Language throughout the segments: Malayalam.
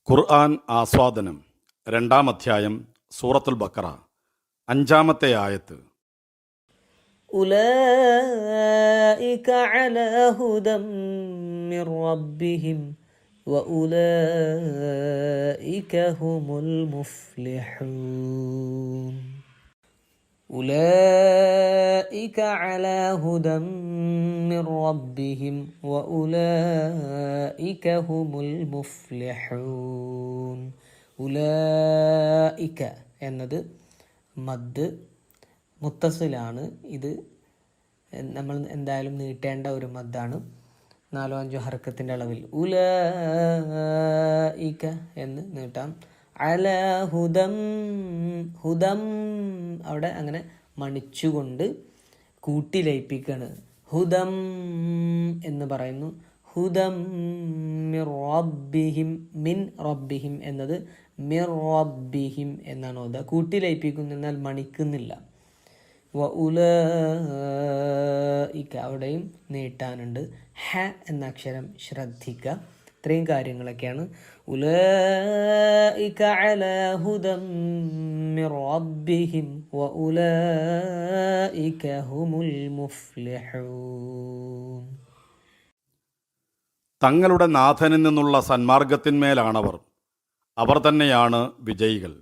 ഖുർആൻ ആസ്വാദനം രണ്ടാം അധ്യായം സൂറത്തുൽ ബഖറ അഞ്ചാമത്തെ ആയത്ത്. أولئك على هدى من ربهم وأولئك هم المفلحون. أولئك على هدى من ربهم وأولئك هم المفلحون. ഉലൈക എന്നത് മദ് മുത്തസിലാണ്. ഇത് നമ്മൾ എന്തായാലും നീട്ടേണ്ട ഒരു മദ്ദാണ്. 4-5 ഹർക്കത്തിൻ്റെ അളവിൽ ഉലൈക എന്ന് നീട്ടാം. അല ഹുദം, ഹുദം അവിടെ അങ്ങനെ മണിച്ചുകൊണ്ട് കൂട്ടി ലയിപ്പിക്കുകയാണ്. ഹുദം എന്ന് പറയുന്നു. ഹുദം മിർ റബ്ബിഹിം, മിൻ റബ്ബിഹിം എന്നത് മിർ റബ്ബിഹിം എന്നാണ് ഓതുക. കൂട്ടി ലയിപ്പിക്കുന്നു, എന്നാൽ മണിക്കുന്നില്ല. വ ഉലൈക അവിടെയും നീട്ടാനുണ്ട്. ഹ എന്ന അക്ഷരം ശ്രദ്ധിക്കുക. ഇത്രയും കാര്യങ്ങളൊക്കെയാണ്. ഉലൈക അലാ ഹുദം മിർ റബ്ബിഹിം വ ഉലൈക ഹുമുൽ മുഫ്ലിഹൂൻ. തങ്ങളുടെ നാഥനിൽ നിന്നുള്ള സന്മാർഗത്തിന്മേലാണവർ, അവർ തന്നെയാണ് വിജയികൾ.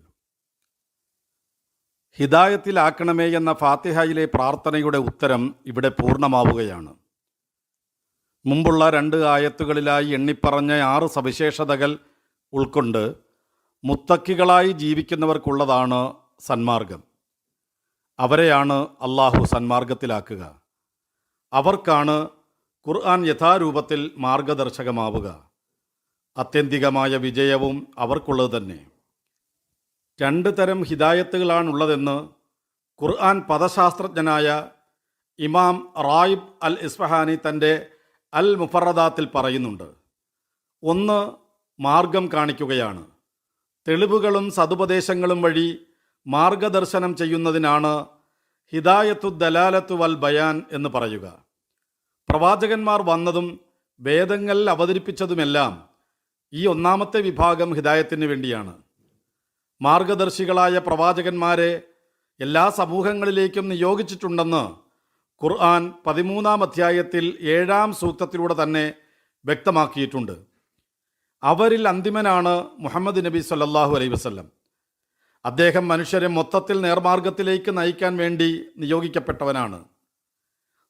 ഹിദായത്തിലാക്കണമേ എന്ന ഫാത്തിഹയിലെ പ്രാർത്ഥനയുടെ ഉത്തരം ഇവിടെ പൂർണ്ണമാവുകയാണ്. മുമ്പുള്ള 2 ആയത്തുകളിലായി എണ്ണിപ്പറഞ്ഞ 6 സവിശേഷതകൾ ഉൾക്കൊണ്ട് മുത്തക്കികളായി ജീവിക്കുന്നവർക്കുള്ളതാണ് സന്മാർഗം. അവരെയാണ് അള്ളാഹു സന്മാർഗത്തിലാക്കുക. അവർക്കാണ് ഖുർആൻ യഥാരൂപത്തിൽ മാർഗദർശകമാവുക. ആത്യന്തികമായ വിജയവും അവർക്കുള്ളത് തന്നെ. 2 തരം ഹിദായത്തുകളാണുള്ളതെന്ന് ഖുർആൻ പദശാസ്ത്രജ്ഞനായ ഇമാം റായിബ് അൽ ഇസ്ഫഹാനി തൻ്റെ അൽ മുഫറദാത്തിൽ പറയുന്നുണ്ട്. ഒന്ന്, മാർഗം കാണിക്കുകയാണ്. തെളിവുകളും സതുപദേശങ്ങളും വഴി മാർഗദർശനം ചെയ്യുന്നതിനാണ് ഹിദായത്തു ദലാലത്തു വൽ ബയാൻ എന്ന് പറയുക. പ്രവാചകന്മാർ വന്നതും വേദങ്ങൾ അവതരിപ്പിച്ചതുമെല്ലാം ഈ ഒന്നാമത്തെ വിഭാഗം ഹിദായത്തിന് വേണ്ടിയാണ്. മാർഗദർശികളായ പ്രവാചകന്മാരെ എല്ലാ സമൂഹങ്ങളിലേക്കും നിയോഗിച്ചിട്ടുണ്ടെന്ന് ഖുർആൻ 13-ാം അധ്യായത്തിൽ 7-ാം സൂക്തത്തിലൂടെ തന്നെ വ്യക്തമാക്കിയിട്ടുണ്ട്. അവരിൽ അന്തിമനാണ് മുഹമ്മദ് നബി സല്ലല്ലാഹു അലൈഹി വസല്ലം. അദ്ദേഹം മനുഷ്യരെ മൊത്തത്തിൽ നേർമാർഗത്തിലേക്ക് നയിക്കാൻ വേണ്ടി നിയോഗിക്കപ്പെട്ടവനാണ്.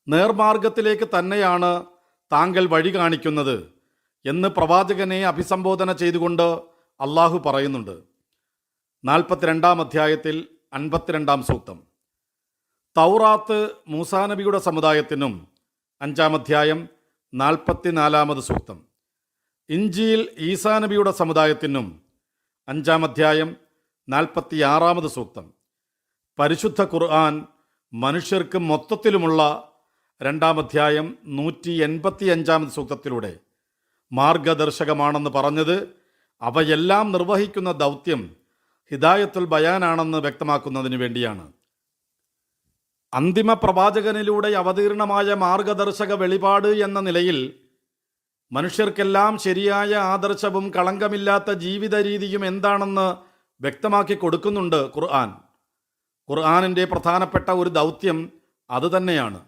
നേർമാർഗത്തിലേക്ക് തന്നെയാണ് താങ്കൾ വഴി കാണിക്കുന്നത് എന്ന് പ്രവാചകനെ അഭിസംബോധന ചെയ്തുകൊണ്ട് അള്ളാഹു പറയുന്നുണ്ട്. 42-ാം അധ്യായത്തിൽ 52-ാം സൂക്തം. തൗറാത്ത് മൂസാ നബിയുടെ സമുദായത്തിനും 5-ാം അധ്യായം 44-ാമത് സൂക്തം. ഇഞ്ചീൽ ഈസാ നബിയുടെ സമുദായത്തിനും 5-ാം അധ്യായം 46-ാമത് സൂക്തം. പരിശുദ്ധ ഖുർആൻ മനുഷ്യർക്ക് മൊത്തത്തിലുമുള്ള 2-ാം അധ്യായം 185-ാമത് സൂക്തത്തിലൂടെ മാർഗദർശകമാണെന്ന് പറഞ്ഞത് അവയെല്ലാം നിർവഹിക്കുന്ന ദൗത്യം ഹിദായത്തുൽ ബയാനാണെന്ന് വ്യക്തമാക്കുന്നതിന് വേണ്ടിയാണ്. അന്തിമ പ്രവാചകനിലൂടെ അവതീർണമായ മാർഗദർശക വെളിപാട് എന്ന നിലയിൽ മനുഷ്യർക്കെല്ലാം ശരിയായ ആദർശവും കളങ്കമില്ലാത്ത ജീവിത രീതിയും എന്താണെന്ന് വ്യക്തമാക്കി കൊടുക്കുന്നുണ്ട് ഖുർആൻ. ഖുർആനിൻ്റെ പ്രധാനപ്പെട്ട ഒരു ദൗത്യം അതുതന്നെയാണ്.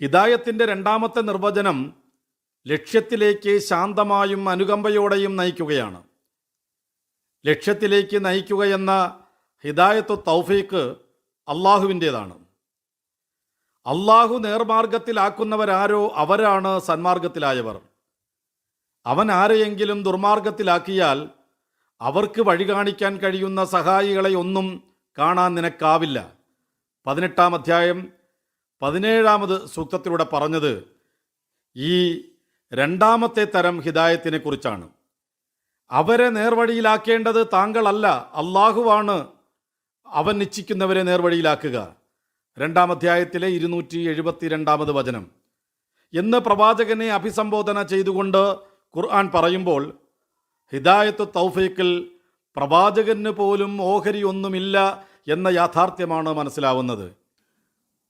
ഹിദായത്തിൻ്റെ 2ാമത്തെ നിർവചനം ലക്ഷ്യത്തിലേക്ക് ശാന്തമായും അനുകമ്പയോടെയും നയിക്കുകയാണ്. ലക്ഷ്യത്തിലേക്ക് നയിക്കുകയെന്ന ഹിദായത്തു തൗഫീഖ് അള്ളാഹുവിൻ്റേതാണ്. അള്ളാഹു നേർമാർഗത്തിലാക്കുന്നവരാരോ അവരാണ് സന്മാർഗത്തിലായവർ. അവൻ ആരെയെങ്കിലും ദുർമാർഗത്തിലാക്കിയാൽ അവർക്ക് വഴി കാണിക്കാൻ കഴിയുന്ന സഹായികളെ ഒന്നും കാണാൻ നിനക്കാവില്ല. 18-ാം അധ്യായം 17-ാമത് സൂക്തത്തിലൂടെ പറഞ്ഞത് ഈ 2ാമത്തെ തരം ഹിദായത്തിനെ കുറിച്ചാണ്. അവരെ നേർവഴിയിലാക്കേണ്ടത് താങ്കളല്ല, അള്ളാഹുവാണ് അവൻ നിശ്ചയിക്കുന്നവരെ നേർവഴിയിലാക്കുക. 2-ാം അധ്യായത്തിലെ 272-ാമത് വചനം എന്ന് പ്രവാചകനെ അഭിസംബോധന ചെയ്തുകൊണ്ട് ഖുർആൻ പറയുമ്പോൾ ഹിദായത്തു തൗഫീഖിൽ പ്രവാചകന് പോലും ഓഹരി ഒന്നുമില്ല എന്ന യാഥാർത്ഥ്യമാണ് മനസ്സിലാവുന്നത്.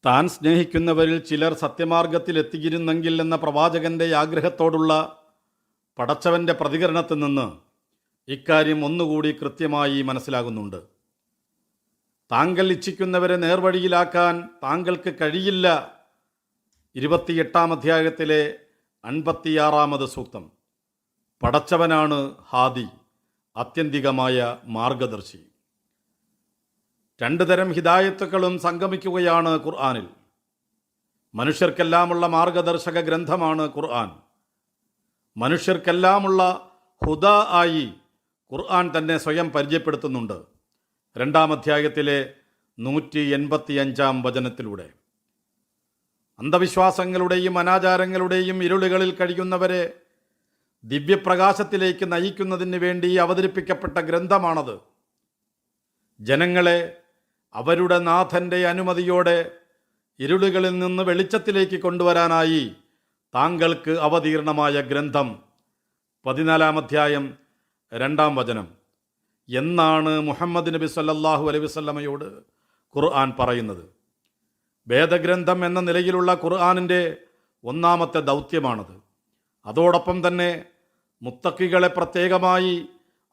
താൻ സ്നേഹിക്കുന്നവരിൽ ചിലർ സത്യമാർഗത്തിലെത്തിയിരുന്നെങ്കിൽ എന്ന പ്രവാചകൻ്റെ ആഗ്രഹത്തോടുള്ള പടച്ചവൻ്റെ പ്രതികരണത്തിൽ നിന്ന് ഇക്കാര്യം ഒന്നുകൂടി കൃത്യമായി മനസ്സിലാകുന്നുണ്ട്. താങ്കൾ ഇച്ഛിക്കുന്നവരെ നേർവഴിയിലാക്കാൻ താങ്കൾക്ക് കഴിയില്ല. 28-ാം അധ്യായത്തിലെ 56-ാമത് സൂക്തം. പടച്ചവനാണ് ഹാദി, ആത്യന്തികമായ മാർഗദർശി. രണ്ടു തരം ഹിദായത്തുക്കളും സംഗമിക്കുകയാണ് ഖുർആനിൽ. മനുഷ്യർക്കെല്ലാമുള്ള മാർഗദർശക ഗ്രന്ഥമാണ് ഖുർആൻ. മനുഷ്യർക്കെല്ലാമുള്ള ഹുദ ആയി ഖുർആൻ തന്നെ സ്വയം പരിചയപ്പെടുത്തുന്നുണ്ട് 2-ാം അധ്യായത്തിലെ 185-ാം വചനത്തിലൂടെ. അന്ധവിശ്വാസങ്ങളുടെയും അനാചാരങ്ങളുടെയും ഇരുളുകളിൽ കഴിയുന്നവരെ ദിവ്യപ്രകാശത്തിലേക്ക് നയിക്കുന്നതിന് വേണ്ടി അവതരിപ്പിക്കപ്പെട്ട ഗ്രന്ഥമാണത്. ജനങ്ങളെ അവരുടെ നാഥൻ്റെ അനുമതിയോടെ ഇരുളുകളിൽ നിന്ന് വെളിച്ചത്തിലേക്ക് കൊണ്ടുവരാനായി താങ്കൾക്ക് അവതീർണമായ ഗ്രന്ഥം. 14-ാം അധ്യായം 2-ാം വചനം. എന്നാണ് മുഹമ്മദ് നബി സല്ലല്ലാഹു അലൈഹി വസല്ലമയോട് ഖുർആൻ പറയുന്നത്. വേദഗ്രന്ഥം എന്ന നിലയിലുള്ള ഖുർആനിൻ്റെ ഒന്നാമത്തെ ദൗത്യമാണത്. അതോടൊപ്പം തന്നെ മുത്തക്കികളെ പ്രത്യേകമായി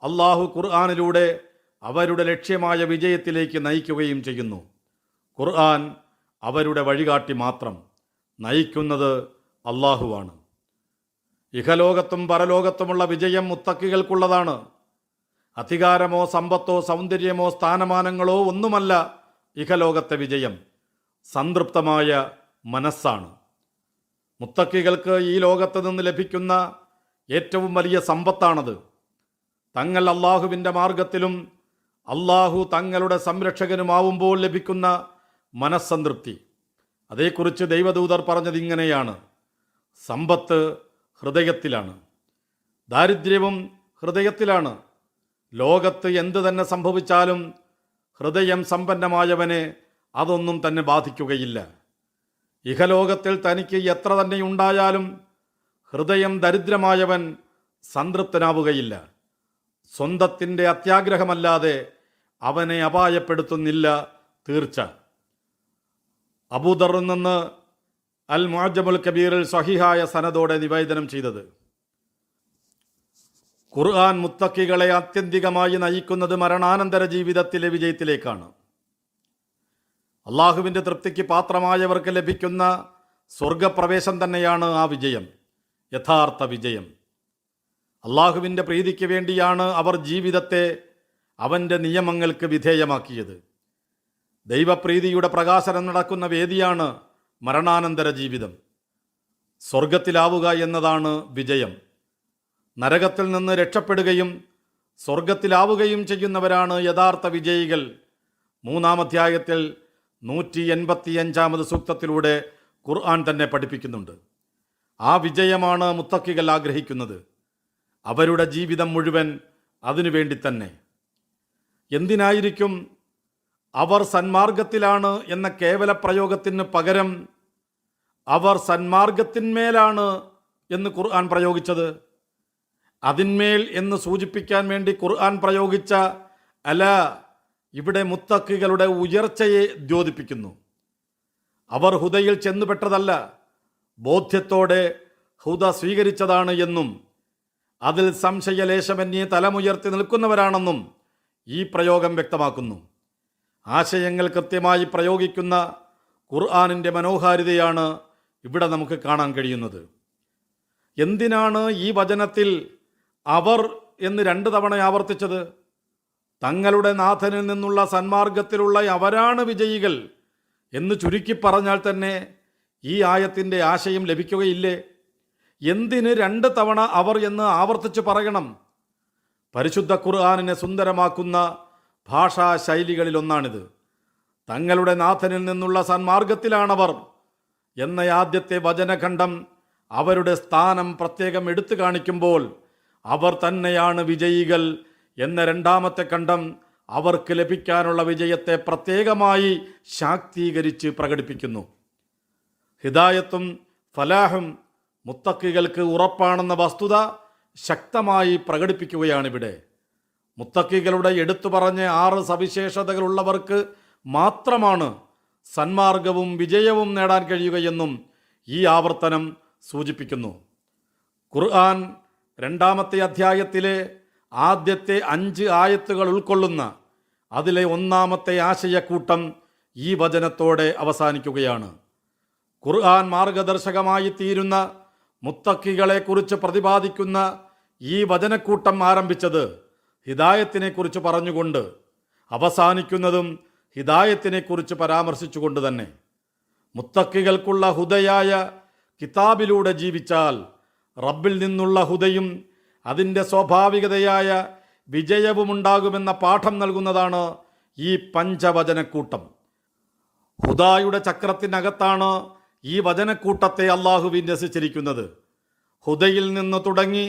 അള്ളാഹു ഖുർആനിലൂടെ അവരുടെ ലക്ഷ്യമായ വിജയത്തിലേക്ക് നയിക്കുകയും ചെയ്യുന്നു. ഖുർആൻ അവരുടെ വഴികാട്ടി മാത്രം, നയിക്കുന്നത് അള്ളാഹുവാണ്. ഇഹലോകത്തും പരലോകത്തുമുള്ള വിജയം മുത്തക്കികൾക്കുള്ളതാണ്. അധികാരമോ സമ്പത്തോ സൗന്ദര്യമോ സ്ഥാനമാനങ്ങളോ ഒന്നുമല്ല ഇഹലോകത്തെ വിജയം. സംതൃപ്തമായ മനസ്സാണ്. മുത്തക്കികൾക്ക് ഈ ലോകത്ത് നിന്ന് ലഭിക്കുന്ന ഏറ്റവും വലിയ സമ്പത്താണത്. തങ്ങൾ അള്ളാഹുവിൻ്റെ മാർഗത്തിലും അള്ളാഹു തങ്ങളുടെ സംരക്ഷകനുമാവുമ്പോൾ ലഭിക്കുന്ന മനസ്സംതൃപ്തി. അതേക്കുറിച്ച് ദൈവദൂതർ പറഞ്ഞത് ഇങ്ങനെയാണ്: സമ്പത്ത് ഹൃദയത്തിലാണ്, ദാരിദ്ര്യവും ഹൃദയത്തിലാണ്. ലോകത്ത് എന്തു തന്നെ സംഭവിച്ചാലും ഹൃദയം സമ്പന്നമായവനെ അതൊന്നും തന്നെ ബാധിക്കുകയില്ല. ഇഹലോകത്തിൽ തനിക്ക് എത്ര തന്നെ ഉണ്ടായാലും ഹൃദയം ദരിദ്രമായവൻ സംതൃപ്തനാവുകയില്ല. സ്വന്തത്തിൻ്റെ അത്യാഗ്രഹമല്ലാതെ അവനെ അപായപ്പെടുത്തുന്നില്ല തീർച്ച. അബൂദറിൽ നിന്ന് അൽ മുഅജ്ജമുൽ കബീറിൽ സ്വഹീഹായ സനദോടെ നിവേദനം ചെയ്തത്. ഖുർആൻ മുത്തക്കികളെ ആത്യന്തികമായി നയിക്കുന്നത് മരണാനന്തര ജീവിതത്തിലെ വിജയത്തിലേക്കാണ്. അള്ളാഹുവിൻ്റെ തൃപ്തിക്ക് പാത്രമായവർക്ക് ലഭിക്കുന്ന സ്വർഗപ്രവേശം തന്നെയാണ് ആ വിജയം, യഥാർത്ഥ വിജയം. അള്ളാഹുവിൻ്റെ പ്രീതിക്ക് വേണ്ടിയാണ് അവർ ജീവിതത്തെ അവൻ്റെ നിയമങ്ങൾക്ക് വിധേയമാക്കിയത്. ദൈവപ്രീതിയുടെ പ്രകാശനം നടക്കുന്ന വേദിയാണ് മരണാനന്തര ജീവിതം. സ്വർഗത്തിലാവുക എന്നതാണ് വിജയം. നരകത്തിൽ നിന്ന് രക്ഷപ്പെടുകയും സ്വർഗത്തിലാവുകയും ചെയ്യുന്നവരാണ് യഥാർത്ഥ വിജയികൾ. 3-ാം അധ്യായത്തിൽ 185-ാമത് സൂക്തത്തിലൂടെ ഖുർആൻ തന്നെ പഠിപ്പിക്കുന്നുണ്ട്. ആ വിജയമാണ് മുത്തക്കികൾ ആഗ്രഹിക്കുന്നത്. അവരുടെ ജീവിതം മുഴുവൻ അതിനുവേണ്ടി തന്നെ. എന്തിനായിരിക്കും അവർ സന്മാർഗത്തിലാണ് എന്ന കേവല പ്രയോഗത്തിന് പകരം അവർ സന്മാർഗത്തിന്മേലാണ് എന്ന് ഖുർആൻ പ്രയോഗിച്ചത്? അതിന്മേൽ എന്ന് സൂചിപ്പിക്കാൻ വേണ്ടി ഖുർആൻ പ്രയോഗിച്ച അല ഇവിടെ മുത്തക്കികളുടെ ഉയർച്ചയെ ദ്യോതിപ്പിക്കുന്നു. അവർ ഹുദയിൽ ചെന്നുപെട്ടതല്ല, ബോധ്യത്തോടെ ഹുദ സ്വീകരിച്ചതാണ് എന്നും അതിൽ സംശയലേശമന്യേ തലമുയർത്തി നിൽക്കുന്നവരാണെന്നും ഈ പ്രയോഗം വ്യക്തമാക്കുന്നു. ആശയങ്ങൾ കൃത്യമായി പ്രയോഗിക്കുന്ന ഖുർആനിൻ്റെ മനോഹാരിതയാണ് ഇവിടെ നമുക്ക് കാണാൻ കഴിയുന്നത്. എന്തിനാണ് ഈ വചനത്തിൽ അവർ എന്ന് 2 തവണ ആവർത്തിച്ചത്? തങ്ങളുടെ നാഥനിൽ നിന്നുള്ള സന്മാർഗത്തിലുള്ള അവരാണ് വിജയികൾ എന്ന് ചുരുക്കി പറഞ്ഞാൽ തന്നെ ഈ ആയത്തിൻ്റെ ആശയം ലഭിക്കുകയില്ലേ? എന്തിന് 2 തവണ അവർ എന്ന് ആവർത്തിച്ച് പറയണം? പരിശുദ്ധ ഖുർആനിനെ സുന്ദരമാക്കുന്ന ഭാഷാ ശൈലികളിലൊന്നാണിത്. തങ്ങളുടെ നാഥനിൽ നിന്നുള്ള സന്മാർഗത്തിലാണവർ എന്ന ആദ്യത്തെ വചനഖണ്ഡം അവരുടെ സ്ഥാനം പ്രത്യേകം എടുത്തു കാണിക്കുമ്പോൾ അവർ തന്നെയാണ് വിജയികൾ എന്ന 2ാമത്തെ ഖണ്ഡം അവർക്ക് ലഭിക്കാനുള്ള വിജയത്തെ പ്രത്യേകമായി ശാക്തീകരിച്ച് പ്രകടിപ്പിക്കുന്നു. ഹിദായത്തും ഫലാഹും മുത്തക്കികൾക്ക് ഉറപ്പാണെന്ന വസ്തുത ശക്തമായി പ്രകടിപ്പിക്കുകയാണിവിടെ. മുത്തക്കികളുടെ എടുത്തു പറഞ്ഞ 6 സവിശേഷതകളുള്ളവർക്ക് മാത്രമാണ് സന്മാർഗവും വിജയവും നേടാൻ കഴിയുകയെന്നും ഈ ആവർത്തനം സൂചിപ്പിക്കുന്നു. ഖുർആൻ 2-ാമത്തെ അധ്യായത്തിലെ ആദ്യത്തെ 5 ആയത്തുകൾ ഉൾക്കൊള്ളുന്ന അതിലെ ഒന്നാമത്തെ ആശയക്കൂട്ടം ഈ വചനത്തോടെ അവസാനിക്കുകയാണ്. ഖുർആൻ മാർഗദർശകമായി തീരുന്ന മുത്തക്കികളെക്കുറിച്ച് പ്രതിപാദിക്കുന്ന ഈ വചനക്കൂട്ടം ആരംഭിച്ചത് ഹിദായത്തിനെക്കുറിച്ച് പറഞ്ഞുകൊണ്ട് അവസാനിക്കുന്നതും ഹിദായത്തിനെക്കുറിച്ച് പരാമർശിച്ചുകൊണ്ട് തന്നെ. മുത്തക്കികൾക്കുള്ള ഹുദയായ കിതാബിലൂടെ ജീവിച്ചാൽ റബ്ബിൽ നിന്നുള്ള ഹുദയും അതിൻ്റെ സ്വാഭാവികതയായ വിജയവുമുണ്ടാകുമെന്ന പാഠം നൽകുന്നതാണ് ഈ പഞ്ചവചനക്കൂട്ടം. ഹുദായുടെ ചക്രത്തിനകത്താണ് ഈ വചനക്കൂട്ടത്തെ അള്ളാഹു വിന്യസിച്ചിരിക്കുന്നത്. ഹുദയിൽ നിന്ന് തുടങ്ങി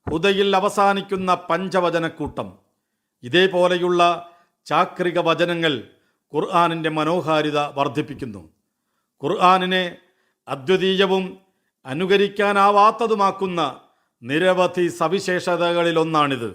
ഹുദയിൽ അവസാനിക്കുന്ന പഞ്ചവചനക്കൂട്ടം. ഇതേപോലെയുള്ള ചാക്രിക വചനങ്ങൾ ഖുർആനിൻ്റെ മനോഹാരിത വർദ്ധിപ്പിക്കുന്നു. ഖുർആനിനെ അദ്വിതീയവും അനുകരിക്കാനാവാത്തതുമാക്കുന്ന നിരവധി സവിശേഷതകളിലൊന്നാണിത്.